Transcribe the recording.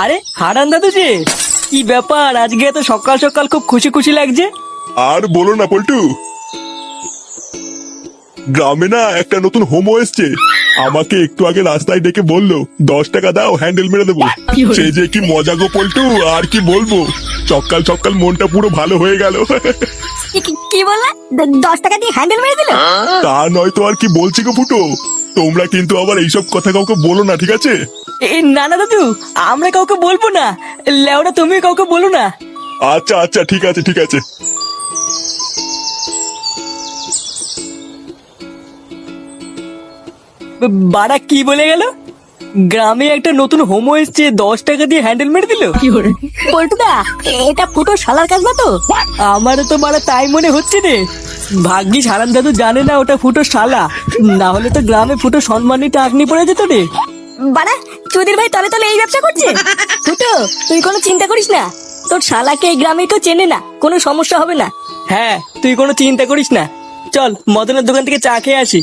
আরে হারান দাদু যে, কি ব্যাপার আজকে এত সকাল সকাল খুব খুশি খুশি লাগছে? আর বলো না পল্টু, গ্রামে না একটা নতুন হোমো এসছে। আমাকে একটু আগে রাস্তায় ডেকে বললো 10 টাকা দাও, হ্যান্ডেল মেরে দেবো। সে যে কি মজা গো পল্টু, আর কি বলবো। সকাল সকাল মনটা পুরো ভালো হয়ে গেল। কি বললা? 10 টাকা দিয়ে হ্যান্ডেল মেরে দিল? তা নয় তো আর কি বলছি গো ফুটো। তোমরা কিন্তু আবার এইসব কথা কাউকে বলো না, ঠিক আছে? না না দাদু, আমরা কাউকে বলবো না। লেওরা তুমি কাউকে বলো না। আচ্ছা আচ্ছা, ঠিক আছে ঠিক আছে। বাড়া কি বলে গেল? গ্রামে একটা নতুন হোমো এসছে, 10 টাকা দিয়ে হ্যান্ডেল মেরে দিল। পল্টুদা, এটা ফুটো শালার কাজ না তো? আমারও তো বাড়া তাই মনে হচ্ছে রে। ভাগ্যিস হারান দাদু জানে না ওটা ফুটো শালা, না হলে তো গ্রামে ফুটো সম্মানী টাকনি পড়ে যেত রে। বাড়া, চুদির ভাই তলে তলে এই ব্যবসা করছে। ফুটো, তুই কোনো চিন্তা করিস না, তোর শালাকে এই গ্রামে কেউ চেনে না, কোনো সমস্যা হবে না। হ্যাঁ, তুই কোনো চিন্তা করিস না। চল মদনের দোকান থেকে চা খেয়ে আসি।